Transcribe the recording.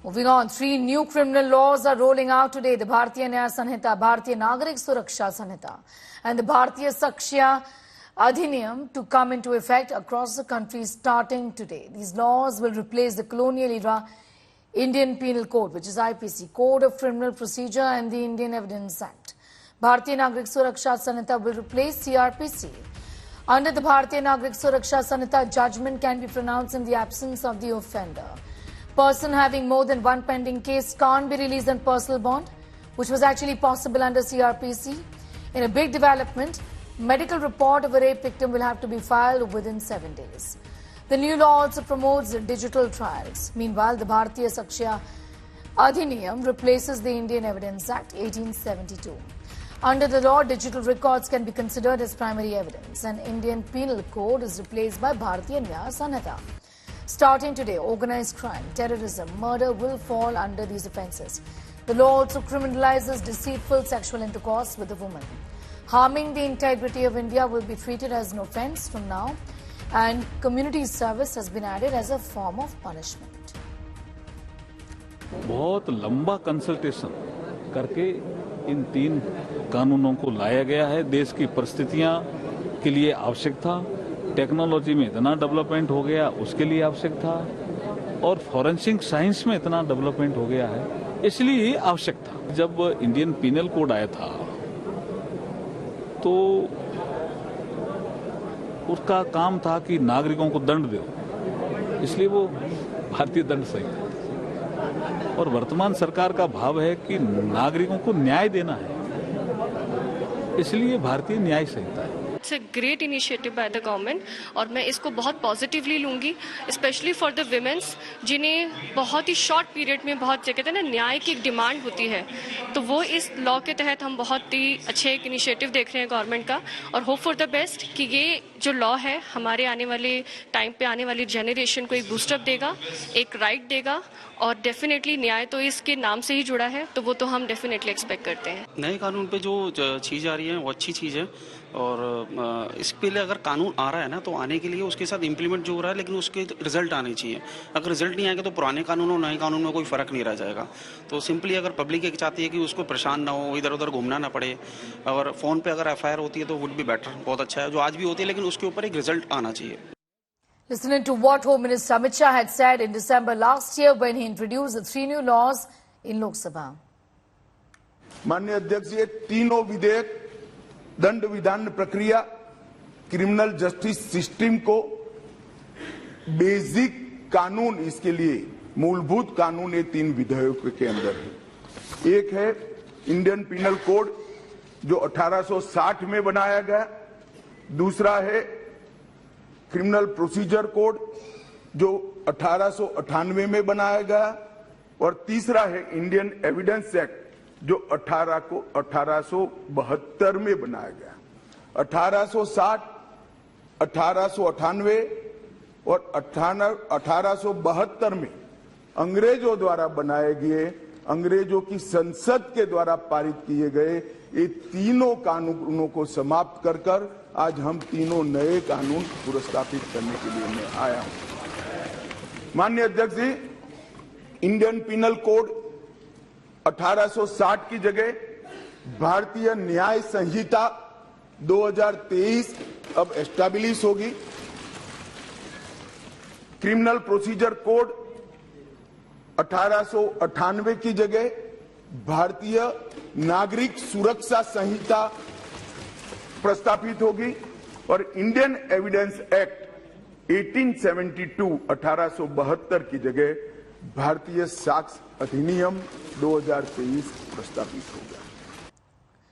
Moving on, 3 new criminal laws are rolling out today. The Bharatiya Nyaya Sanhita, Bharatiya Nagarik Suraksha Sanhita and the Bharatiya Sakshya Adhiniyam to come into effect across the country starting today. These laws will replace the colonial era Indian Penal Code, which is IPC, Code of Criminal Procedure and the Indian Evidence Act. Bharatiya Nagarik Suraksha Sanhita will replace CRPC. Under the Bharatiya Nagarik Suraksha Sanhita, judgment can be pronounced in the absence of the offender. Person having more than one pending case can't be released on personal bond, which was actually possible under CRPC. In a big development, medical report of a rape victim will have to be filed within 7 days. The new law also promotes digital trials. Meanwhile, the Bharatiya Sakshya Adhiniyam replaces the Indian Evidence Act 1872. Under the law, digital records can be considered as primary evidence, and Indian Penal Code is replaced by Bharatiya Nyaya Sanhita. Starting today, organized crime, terrorism, murder will fall under these offences. The law also criminalizes deceitful sexual intercourse with a woman. Harming the integrity of India will be treated as an offence from now, and community service has been added as a form of punishment. बहुत लंबा consultation करके इन 3 कानूनों को लाया गया है। देश की परिस्थितियां के लिए आवश्यक था, टेक्नोलॉजी में इतना डेवलपमेंट हो गया उसके लिए आवश्यक था, और फॉरेंसिक साइंस में इतना डेवलपमेंट हो गया है इसलिए ये आवश्यक था। जब इंडियन पिनल कोड आया था तो उसका काम था कि नागरिकों को दंड दो, इसलिए वो भारतीय दंड संहिता, और वर्तमान सरकार का भाव है कि नागरिकों को न्याय देना है, इसलिए भारतीय न्याय संहिता है। It's a great initiative by the government और मैं इसको बहुत पॉजिटिवली लूंगी, स्पेशली फॉर द विमेंस जिन्हें बहुत ही शॉर्ट पीरियड में बहुत कहते हैं ना न्याय की एक डिमांड होती है, तो वो इस लॉ के तहत हम बहुत ही अच्छे एक इनिशिएटिव देख रहे हैं गवर्नमेंट का, और होप फॉर द बेस्ट कि ये जो लॉ है हमारे आने वाले टाइम पे आने वाली जनरेशन को एक बूस्टअप देगा, एक राइट देगा, और डेफिनेटली न्याय तो इसके नाम से ही जुड़ा है, तो वो तो हम डेफिनेटली एक्सपेक्ट करते हैं। नए कानून पे जो चीज़ आ रही है वो अच्छी चीज़ है, और इसके लिए अगर कानून आ रहा है ना तो आने के लिए उसके साथ इम्प्लीमेंट जो हो रहा है, लेकिन उसके रिजल्ट आने चाहिए। अगर रिजल्ट नहीं आएगा तो पुराने कानून और नए कानून में कोई फ़र्क नहीं रह जाएगा। तो सिंपली अगर पब्लिक एक चाहती है कि उसको परेशान ना हो, इधर उधर घूमना ना पड़े, और फ़ोन पे अगर FIR होती है तो वुड बी बेटर, बहुत अच्छा है। जो आज भी होती है लेकिन उसके ऊपर एक रिजल्ट आना चाहिए। Listening to what Home Minister Amit Shah had said in December last year when he introduced the 3 new laws in Lok Sabha. माननीय अध्यक्ष, ये तीनों विधेयक दंड विधान प्रक्रिया, क्रिमिनल जस्टिस सिस्टम को बेसिक कानून, इसके लिए मूलभूत कानून ये 3 विधेयकों के अंदर है। एक है इंडियन पिनल कोड जो 1860 में बनाया गया, दूसरा है क्रिमिनल प्रोसीजर कोड जो 1898 में बनाया गया, और तीसरा है इंडियन एविडेंस एक्ट जो 1872 में बनाया गया। 1860, 1898 और 1872 में अंग्रेजों द्वारा बनाए गए, अंग्रेजों की संसद के द्वारा पारित किए गए ये तीनों कानूनों को समाप्त कर आज हम तीनों नए कानून पुरस्कृत करने के लिए मैं आया हूं। माननीय अध्यक्ष जी, इंडियन पिनल कोड 1860 की जगह भारतीय न्याय संहिता 2023 अब एस्टैब्लिश होगी। क्रिमिनल प्रोसीजर कोड 1898 की जगह भारतीय नागरिक सुरक्षा संहिता प्रस्तावित होगी, और इंडियन एविडेंस एक्ट 1872 की जगह भारतीय साक्ष्य अधिनियम 2023 प्रस्तावित होगा।